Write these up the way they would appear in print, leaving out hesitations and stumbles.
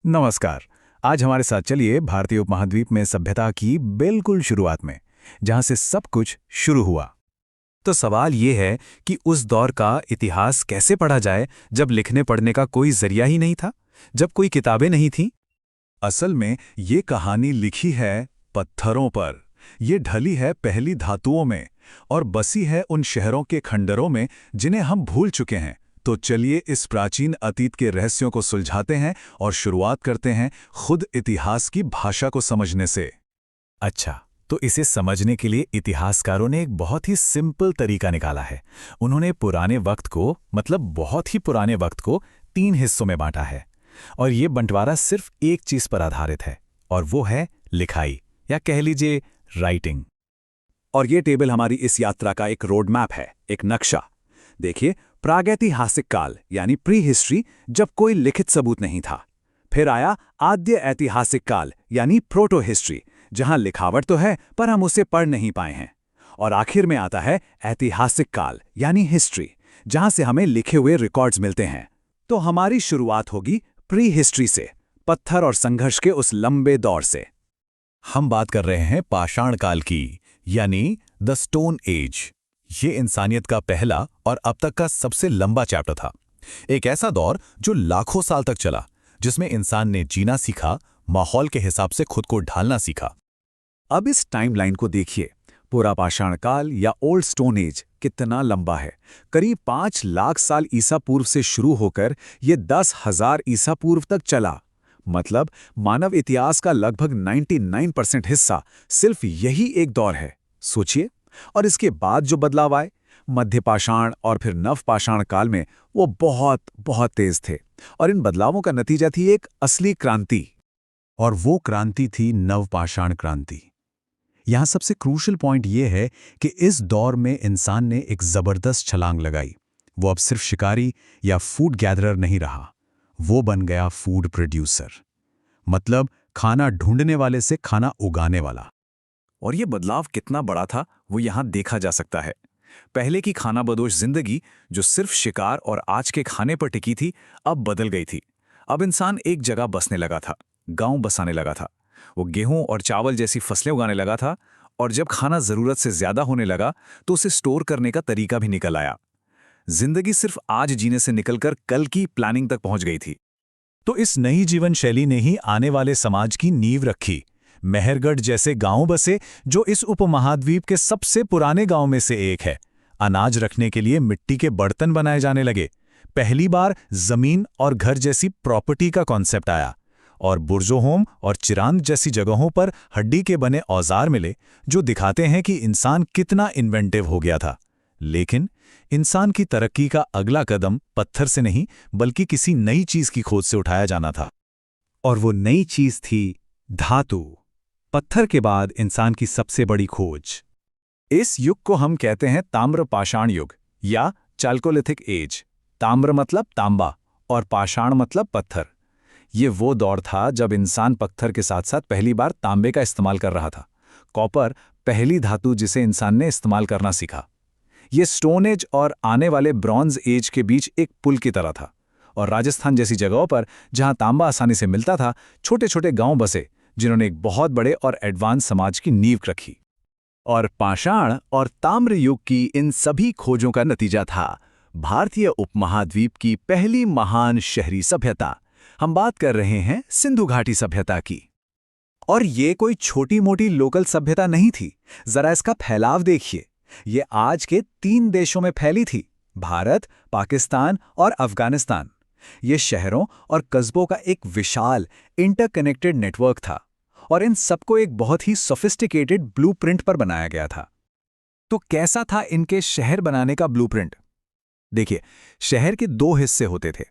नमस्कार। आज हमारे साथ चलिए भारतीय उपमहाद्वीप में सभ्यता की बिल्कुल शुरुआत में, जहां से सब कुछ शुरू हुआ। तो सवाल ये है कि उस दौर का इतिहास कैसे पढ़ा जाए जब लिखने पढ़ने का कोई जरिया ही नहीं था, जब कोई किताबें नहीं थीं। असल में ये कहानी लिखी है पत्थरों पर। ये ढली है पहली धातुओं में और बसी है उन शहरों के खंडरों में जिन्हें हम भूल चुके हैं। तो चलिए इस प्राचीन अतीत के रहस्यों को सुलझाते हैं और शुरुआत करते हैं खुद इतिहास की भाषा को समझने से। अच्छा, तो इसे समझने के लिए इतिहासकारों ने एक बहुत ही सिंपल तरीका निकाला है। उन्होंने पुराने वक्त को, मतलब बहुत ही पुराने वक्त को, 3 हिस्सों में बांटा है। और ये बंटवारा सिर्फ एक चीज पर आधारित है, और वो है लिखाई, या कह लीजिए राइटिंग। और ये टेबल हमारी इस यात्रा का एक रोड मैप है, एक नक्शा। देखिए, प्रागैतिहासिक काल यानी प्री हिस्ट्री, जब कोई लिखित सबूत नहीं था। फिर आया आद्य ऐतिहासिक काल यानी प्रोटो हिस्ट्री, जहां लिखावट तो है पर हम उसे पढ़ नहीं पाए हैं। और आखिर में आता है ऐतिहासिक काल यानी हिस्ट्री, जहां से हमें लिखे हुए रिकॉर्ड्स मिलते हैं। तो हमारी शुरुआत होगी प्री हिस्ट्री से, पत्थर और संघर्ष के उस लंबे दौर से। हम बात कर रहे हैं पाषाण काल की, यानी द स्टोन एज। ये इंसानियत का पहला और अब तक का सबसे लंबा चैप्टर था। एक ऐसा दौर जो लाखों साल तक चला, जिसमें इंसान ने जीना सीखा, माहौल के हिसाब से खुद को ढालना सीखा। अब इस टाइमलाइन को देखिए। पूरा पाषाण काल या ओल्ड स्टोन एज कितना लंबा है। करीब 5 लाख साल ईसा पूर्व से शुरू होकर ये 10,000 ईसा पूर्व तक चला। मतलब मानव इतिहास का लगभग 99% हिस्सा सिर्फ यही एक दौर है। सोचिए। और इसके बाद जो बदलाव आए, मध्य पाषाण और फिर नव पाषाण काल में, वो बहुत बहुत तेज थे। और इन बदलावों का नतीजा थी एक असली क्रांति। और वो क्रांति थी नवपाषाण क्रांति। यहां सबसे क्रूशल पॉइंट ये है कि इस दौर में इंसान ने एक जबरदस्त छलांग लगाई। वो अब सिर्फ शिकारी या फूड गैदरर नहीं रहा, वो बन गया फूड प्रोड्यूसर। मतलब खाना ढूंढने वाले से खाना उगाने वाला। और ये बदलाव कितना बड़ा था वो यहाँ देखा जा सकता है। पहले की खानाबदोश जिंदगी, जो सिर्फ शिकार और आज के खाने पर टिकी थी, अब बदल गई थी। अब इंसान एक जगह बसने लगा था, गांव बसाने लगा था। वो गेहूं और चावल जैसी फसलें उगाने लगा था। और जब खाना जरूरत से ज्यादा होने लगा तो उसे स्टोर करने का तरीका भी निकल आया। जिंदगी सिर्फ आज जीने से निकलकर कल की प्लानिंग तक पहुंच गई थी। तो इस नई जीवन शैली ने ही आने वाले समाज की नींव रखी। मेहरगढ़ जैसे गांव बसे, जो इस उपमहाद्वीप के सबसे पुराने गांव में से एक है। अनाज रखने के लिए मिट्टी के बर्तन बनाए जाने लगे। पहली बार जमीन और घर जैसी प्रॉपर्टी का कॉन्सेप्ट आया। और बुर्जोहोम और चिरांद जैसी जगहों पर हड्डी के बने औजार मिले, जो दिखाते हैं कि इंसान कितना इन्वेंटिव हो गया था। लेकिन इंसान की तरक्की का अगला कदम पत्थर से नहीं, बल्कि किसी नई चीज की खोज से उठाया जाना था। और वो नई चीज थी धातु। पत्थर के बाद इंसान की सबसे बड़ी खोज। इस युग को हम कहते हैं ताम्र पाषाण युग या चाल्कोलिथिक एज। ताम्र मतलब तांबा और पाषाण मतलब पत्थर। ये वो दौर था जब इंसान पत्थर के साथ साथ पहली बार तांबे का इस्तेमाल कर रहा था। कॉपर पहली धातु जिसे इंसान ने इस्तेमाल करना सीखा। ये स्टोन एज और आने वाले ब्रॉन्ज एज के बीच एक पुल की तरह था। और राजस्थान जैसी जगहों पर जहां तांबा आसानी से मिलता था, छोटे छोटे गांव बसे, जिन्होंने एक बहुत बड़े और एडवांस समाज की नींव रखी। और पाषाण और ताम्र युग की इन सभी खोजों का नतीजा था भारतीय उपमहाद्वीप की पहली महान शहरी सभ्यता। हम बात कर रहे हैं सिंधु घाटी सभ्यता की। और ये कोई छोटी मोटी लोकल सभ्यता नहीं थी। जरा इसका फैलाव देखिए। ये आज के 3 देशों में फैली थी, भारत, पाकिस्तान और अफगानिस्तान। ये शहरों और कस्बों का एक विशाल इंटरकनेक्टेड नेटवर्क था। और इन सबको एक बहुत ही सोफिस्टिकेटेड ब्लूप्रिंट पर बनाया गया था। तो कैसा था इनके शहर बनाने का ब्लूप्रिंट? देखिए, शहर के 2 हिस्से होते थे।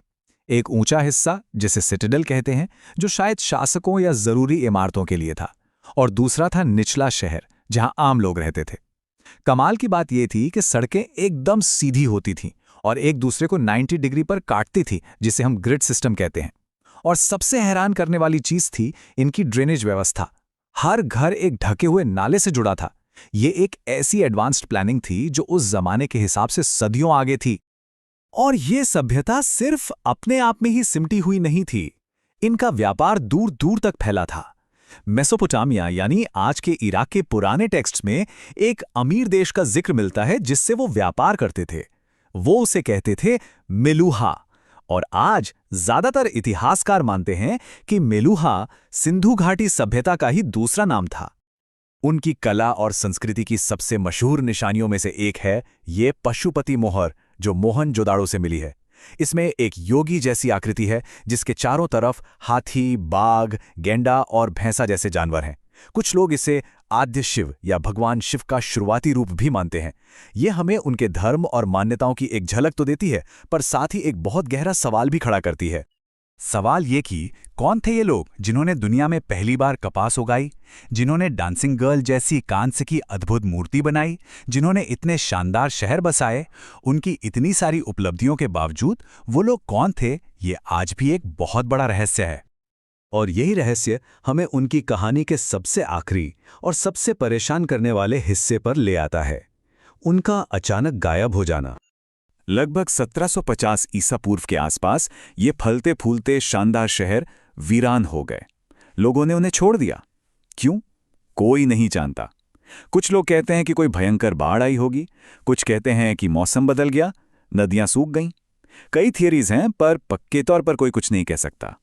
एक ऊंचा हिस्सा, जिसे सिटाडेल कहते हैं, जो शायद शासकों या जरूरी इमारतों के लिए था। और दूसरा था निचला शहर, जहां आम लोग रहते थे। कमाल की बात यह थी कि सड़कें एकदम सीधी होती थीं और एक दूसरे को 90 डिग्री पर काटती थी, जिसे हम ग्रिड सिस्टम कहते हैं। और सबसे हैरान करने वाली चीज थी इनकी ड्रेनेज व्यवस्था। हर घर एक ढके हुए नाले से जुड़ा था। ये एक ऐसी एडवांस्ड प्लानिंग थी जो उस जमाने के हिसाब से सदियों आगे थी। और ये सभ्यता सिर्फ अपने आप में ही सिमटी हुई नहीं थी। इनका व्यापार दूर दूर तक फैला था। मेसोपोटामिया यानी आज के इराक के पुराने टेक्स्ट्स में एक अमीर देश का जिक्र मिलता है जिससे वो व्यापार करते थे। वो उसे कहते थे मेलूहा, और आज ज्यादातर इतिहासकार मानते हैं कि मेलूहा सिंधु घाटी सभ्यता का ही दूसरा नाम था। उनकी कला और संस्कृति की सबसे मशहूर निशानियों में से एक है ये पशुपति मोहर, जो मोहनजोदाड़ो से मिली है। इसमें एक योगी जैसी आकृति है जिसके चारों तरफ हाथी, बाघ, गेंडा और भैंसा जैसे जानवर हैं। कुछ लोग इसे आद्य शिव या भगवान शिव का शुरुआती रूप भी मानते हैं। ये हमें उनके धर्म और मान्यताओं की एक झलक तो देती है, पर साथ ही एक बहुत गहरा सवाल भी खड़ा करती है। सवाल ये कि कौन थे ये लोग जिन्होंने दुनिया में पहली बार कपास उगाई, जिन्होंने डांसिंग गर्ल जैसी कांस्य की अद्भुत मूर्ति बनाई, जिन्होंने इतने शानदार शहर बसाए। उनकी इतनी सारी उपलब्धियों के बावजूद वो लोग कौन थे, ये आज भी एक बहुत बड़ा रहस्य है। और यही रहस्य हमें उनकी कहानी के सबसे आखिरी और सबसे परेशान करने वाले हिस्से पर ले आता है, उनका अचानक गायब हो जाना। लगभग 1750 ईसा पूर्व के आसपास ये फलते फूलते शानदार शहर वीरान हो गए। लोगों ने उन्हें छोड़ दिया। क्यों? कोई नहीं जानता। कुछ लोग कहते हैं कि कोई भयंकर बाढ़ आई होगी, कुछ कहते हैं कि मौसम बदल गया, नदियां सूख गईं। कई थियरीज हैं, पर पक्के तौर पर कोई कुछ नहीं कह सकता।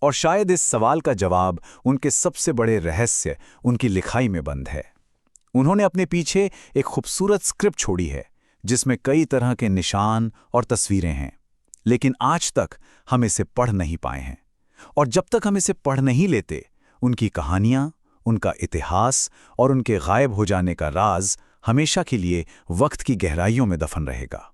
और शायद इस सवाल का जवाब उनके सबसे बड़े रहस्य उनकी लिखाई में बंद है। उन्होंने अपने पीछे एक खूबसूरत स्क्रिप्ट छोड़ी है जिसमें कई तरह के निशान और तस्वीरें हैं, लेकिन आज तक हम इसे पढ़ नहीं पाए हैं। और जब तक हम इसे पढ़ नहीं लेते, उनकी कहानियां, उनका इतिहास और उनके गायब हो जाने का राज हमेशा के लिए वक्त की गहराइयों में दफन रहेगा।